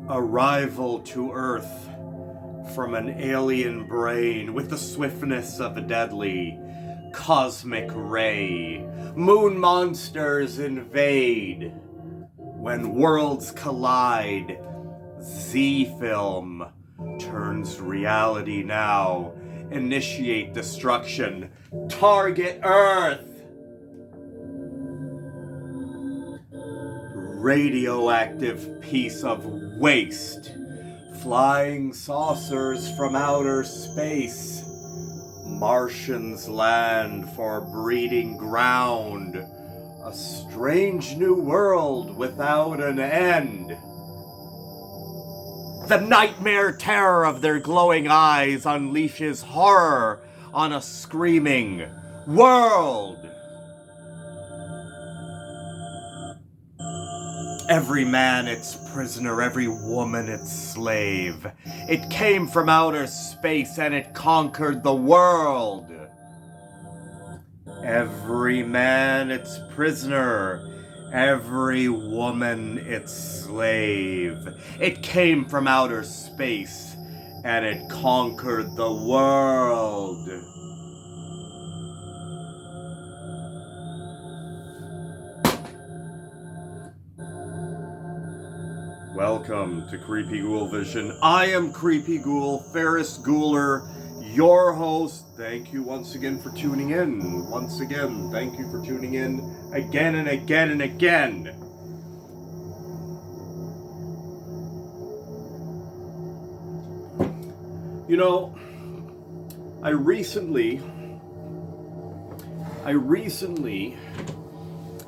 Arrival to Earth from an alien brain with the swiftness of a deadly cosmic ray. Moon monsters invade. When worlds collide, Z-Film turns reality now. Initiate destruction. Target Earth. Radioactive piece of waste. Flying saucers from outer space. Martians land for breeding ground. A strange new world without an end. The nightmare terror of their glowing eyes unleashes horror on a screaming world. Every man its prisoner, every woman its slave. It came from outer space and it conquered the world. Every man its prisoner, every woman its slave. It came from outer space and it conquered the world. Welcome to Creepy Ghoul Vision. I am Creepy Ghoul, Ferris Ghouler, your host. Thank you once again for tuning in. Once again, thank you for tuning in again and again and again. You know, I recently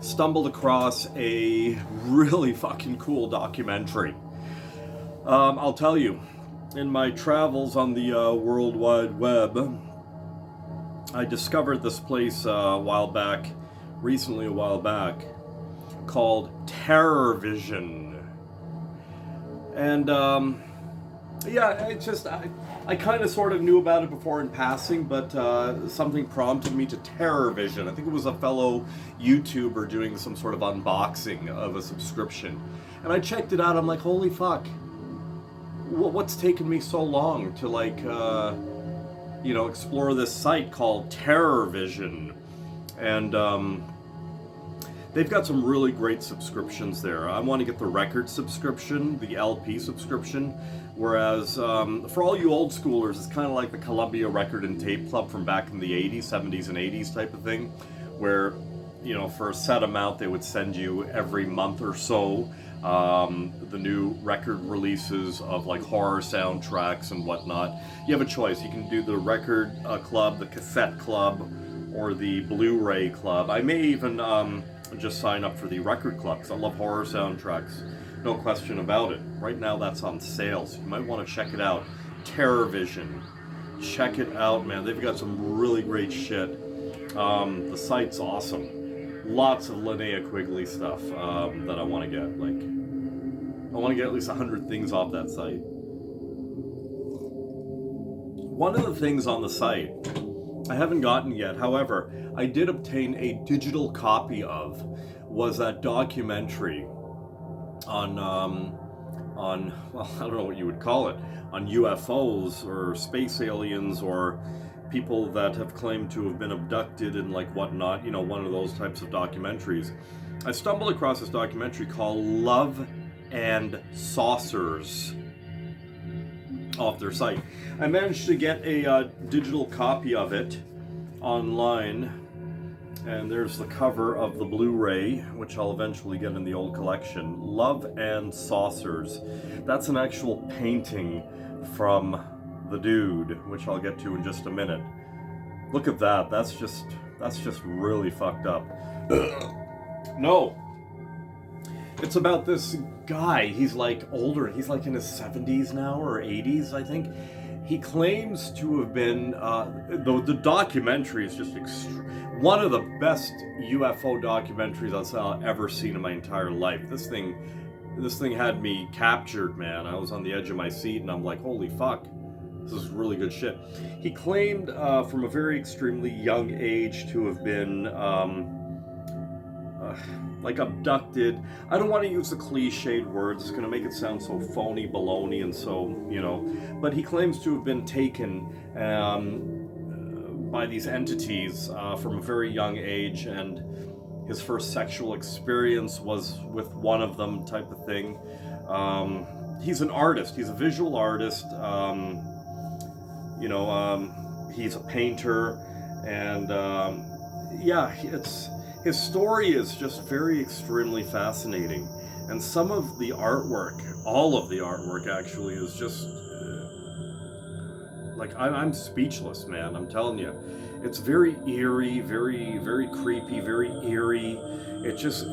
stumbled across a really fucking cool documentary. I'll tell you, in my travels on the World Wide Web, I discovered this place a while back, called Terror Vision. And I kind of sort of knew about it before in passing, but something prompted me to Terror Vision. I think it was a fellow YouTuber doing some sort of unboxing of a subscription. And I checked it out, I'm like, holy fuck. What's taken me so long to explore this site called Terror Vision? And they've got some really great subscriptions there. I want to get the record subscription, the LP subscription, whereas for all you old schoolers, it's kind of like the Columbia Record and Tape Club from back in the 80s, 70s and 80s type of thing, where, you know, for a set amount they would send you every month or so the new record releases of like horror soundtracks and whatnot. You have a choice. You can do the record club, the cassette club, or the Blu-ray club. I may even just sign up for the record club because I love horror soundtracks, no question about it. Right now that's on sale, so you might want to check it out. Terror Vision, check it out, man. They've got some really great shit. The site's awesome. Lots of Linnea Quigley stuff that I want to get. Like, I want to get at least 100 things off that site. One of the things on the site I haven't gotten yet, however, I did obtain a digital copy of, was that documentary on well, I don't know what you would call it, on UFOs or space aliens or people that have claimed to have been abducted and like whatnot, you know, one of those types of documentaries. I stumbled across this documentary called Love and Saucers off their site. I managed to get a digital copy of it online, and there's the cover of the Blu-ray, which I'll eventually get in the old collection. Love and Saucers. That's an actual painting from the dude, which I'll get to in just a minute. Look at that. That's just really fucked up. No. It's about this guy. He's like older. He's like in his 70s now or 80s, I think. He claims to have been, the documentary is just one of the best UFO documentaries I've ever seen in my entire life. This thing had me captured, man. I was on the edge of my seat and I'm like, holy fuck. This is really good shit. He claimed from a very extremely young age to have been like abducted. I don't want to use the cliched words, it's going to make it sound so phony baloney and so, you know, but he claims to have been taken by these entities from a very young age, and his first sexual experience was with one of them, type of thing. He's an artist, he's a visual artist, he's a painter, and yeah, his story is just very extremely fascinating, and some of the artwork, all of the artwork actually, is just like I'm speechless, man. I'm telling you, it's very eerie, very very creepy, very eerie. It just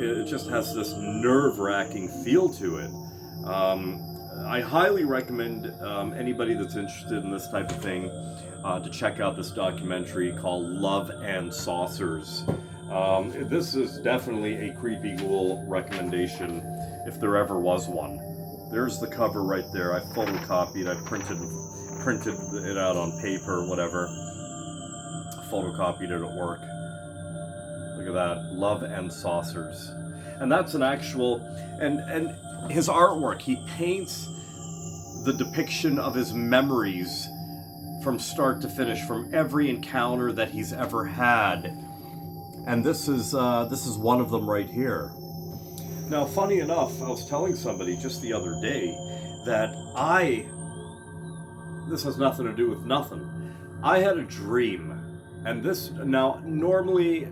has this nerve-wracking feel to it. I highly recommend anybody that's interested in this type of thing to check out this documentary called Love and Saucers. This is definitely a creepy ghoul recommendation, if there ever was one. There's the cover right there. I photocopied, I printed it out on paper, whatever. Photocopied it at work. Look at that, Love and Saucers. And that's an actual, and his artwork, he paints the depiction of his memories from start to finish, from every encounter that he's ever had. And this is one of them right here. Now, funny enough, I was telling somebody just the other day that this has nothing to do with nothing. I had a dream, and this, now, normally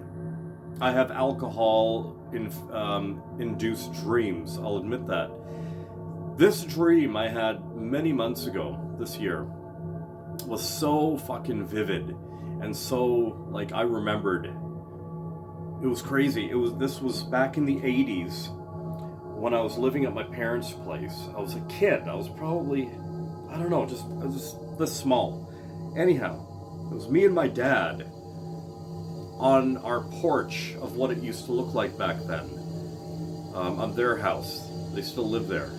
I have alcohol-induced dreams, I'll admit that. This dream I had many months ago, this year, was so fucking vivid, and so, like, I remembered. It was crazy. This was back in the 80s, when I was living at my parents' place. I was a kid. I was probably, I don't know, just this small. Anyhow, it was me and my dad on our porch of what it used to look like back then, on their house. They still live there.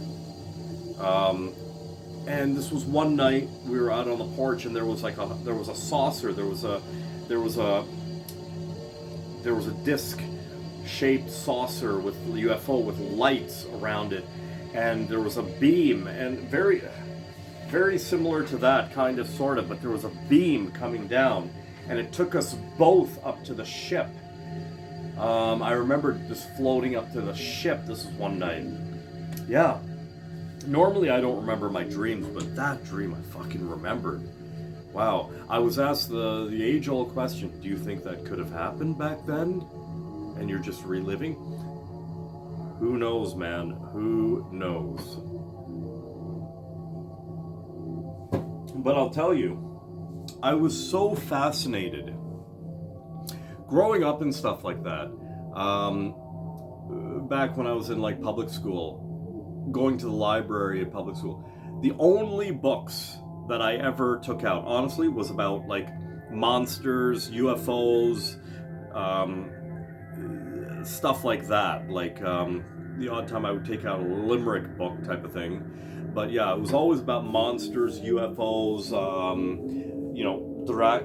And this was one night we were out on the porch, and there was a saucer. There was a disc-shaped saucer with U.F.O. with lights around it, and there was a beam, and very, very similar to that, kind of, sort of, but there was a beam coming down, and it took us both up to the ship. I remember just floating up to the ship. This is one night. Yeah. Normally I don't remember my dreams, but that dream I fucking remembered. Wow. I was asked the age-old question, do you think that could have happened back then? And you're just reliving? Who knows, man? Who knows? But I'll tell you, I was so fascinated growing up and stuff like that. Back when I was in like public school, going to the library at public school, the only books that I ever took out, honestly, was about like monsters, UFOs, stuff like that. Like the odd time I would take out a limerick book type of thing. But yeah, it was always about monsters, UFOs,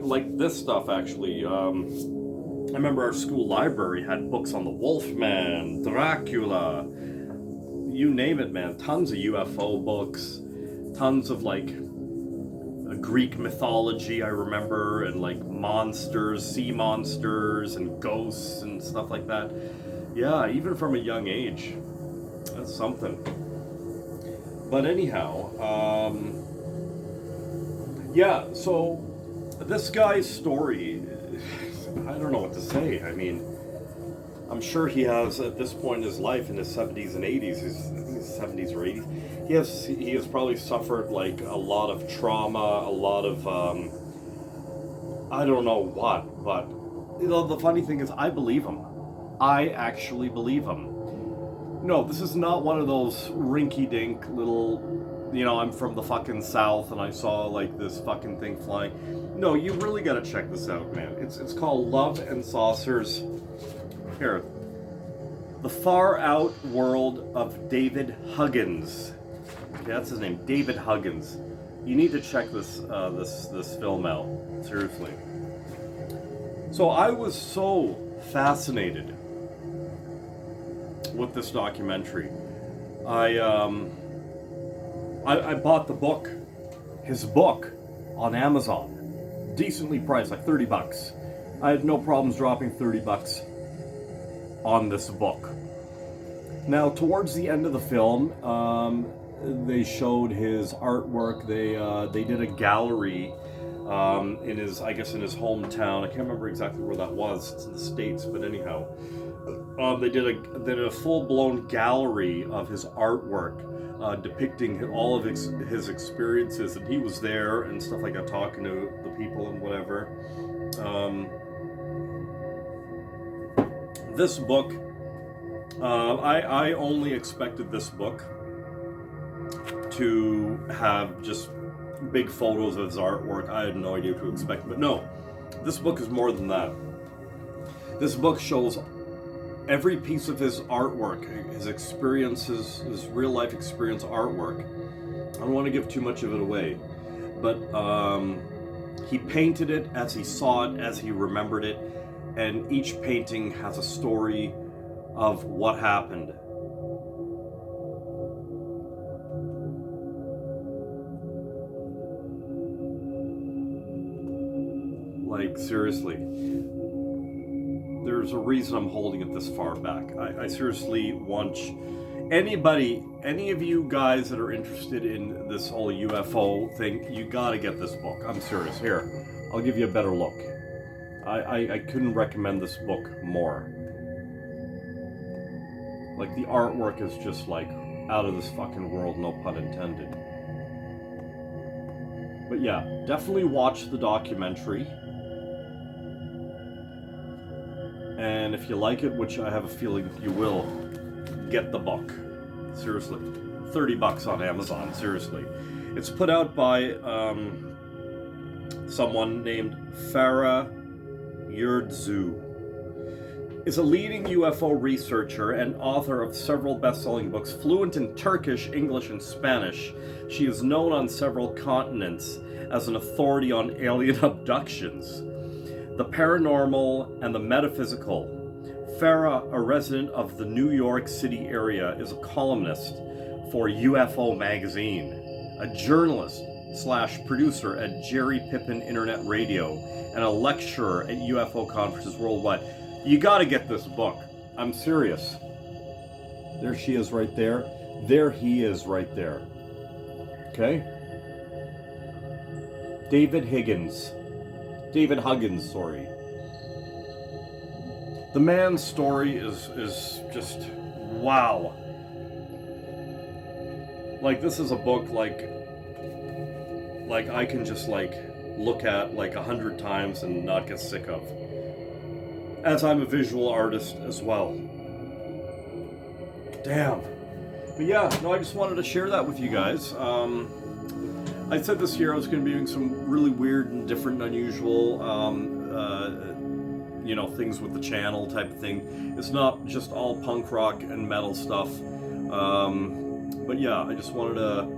like this stuff actually. I remember our school library had books on the Wolfman, Dracula, you name it, man. Tons of UFO books, tons of like Greek mythology, I remember, and like monsters, sea monsters, and ghosts and stuff like that. Yeah, even from a young age. That's something. But anyhow, yeah, so this guy's story, I don't know what to say. I mean, I'm sure he has, at this point in his life, in his 70s and 80s, I think his 70s or 80s, he has probably suffered like a lot of trauma, a lot of, I don't know what, but the funny thing is, I believe him. I actually believe him. No, this is not one of those rinky-dink little, I'm from the fucking South and I saw like this fucking thing flying. No, you really gotta check this out, man. It's called Love and Saucers. Here, The Far Out World of David Huggins. Okay, that's his name, David Huggins. You need to check this this film out, seriously. So I was so fascinated with this documentary. I bought the book, his book, on Amazon, decently priced, like 30 bucks. I had no problems dropping 30 bucks on this book. Now, towards the end of the film, they showed his artwork. They did a gallery in his, I guess, in his hometown. I can't remember exactly where that was. It's in the States, but anyhow, they did a full-blown gallery of his artwork, depicting all of his experiences, and he was there and stuff like that, talking to the people and whatever. This book, I only expected this book to have just big photos of his artwork. I had no idea what to expect, but no, this book is more than that. This book shows every piece of his artwork, his experiences, his real life experience artwork. I don't want to give too much of it away, but he painted it as he saw it, as he remembered it, and each painting has a story of what happened. Like, seriously, there's a reason I'm holding it this far back. I seriously want any of you guys that are interested in this whole UFO thing, you gotta get this book. I'm serious. Here, I'll give you a better look. I couldn't recommend this book more. Like, the artwork is just like out of this fucking world, no pun intended. But yeah, definitely watch the documentary. And if you like it, which I have a feeling you will, get the book. Seriously. 30 bucks on Amazon, seriously. It's put out by someone named Farah Yurtzu. Is a leading UFO researcher and author of several best-selling books, fluent in Turkish, English, and Spanish. She is known on several continents as an authority on alien abductions, the paranormal, and the metaphysical. Farah, a resident of the New York City area, is a columnist for U.F.O magazine, a journalist / producer at Jerry Pippin Internet Radio, and a lecturer at UFO conferences worldwide. You gotta get this book. I'm serious. There she is right there. There he is right there. Okay? David Huggins, sorry. The man's story is just wow. Like, this is a book like I can just like look at like 100 times and not get sick of. As I'm a visual artist as well. Damn. But yeah, no, I just wanted to share that with you guys. I said this year I was going to be doing some really weird and different, unusual, things with the channel type of thing. It's not just all punk rock and metal stuff. But yeah, I just wanted to,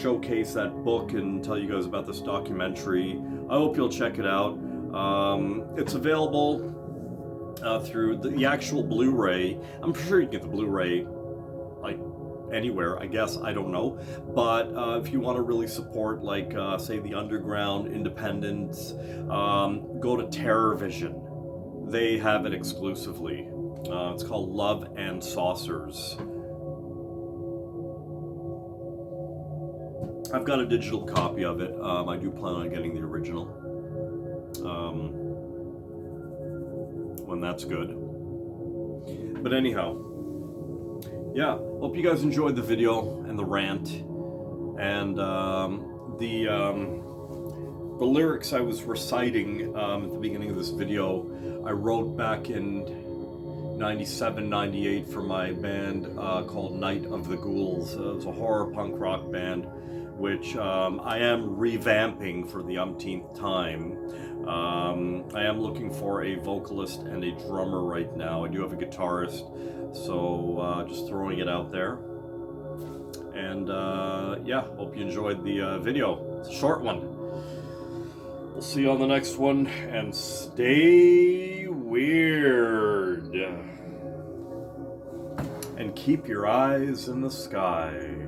showcase that book and tell you guys about this documentary. I hope you'll check it out. It's available through the actual Blu-ray. I'm sure you can get the Blu-ray like anywhere, I guess. I don't know. But if you want to really support, like, say, the underground independents, go to TerrorVision. They have it exclusively. It's called Love and Saucers. I've got a digital copy of it. I do plan on getting the original. When that's good. But anyhow, yeah, hope you guys enjoyed the video and the rant, and the lyrics I was reciting at the beginning of this video I wrote back in 97, 98 for my band called Night of the Ghouls. It was a horror punk rock band, which I am revamping for the umpteenth time. I am looking for a vocalist and a drummer right now. I do have a guitarist, so just throwing it out there. And yeah, hope you enjoyed the video. It's a short one. We'll see you on the next one, and stay weird. keep your eyes in the sky.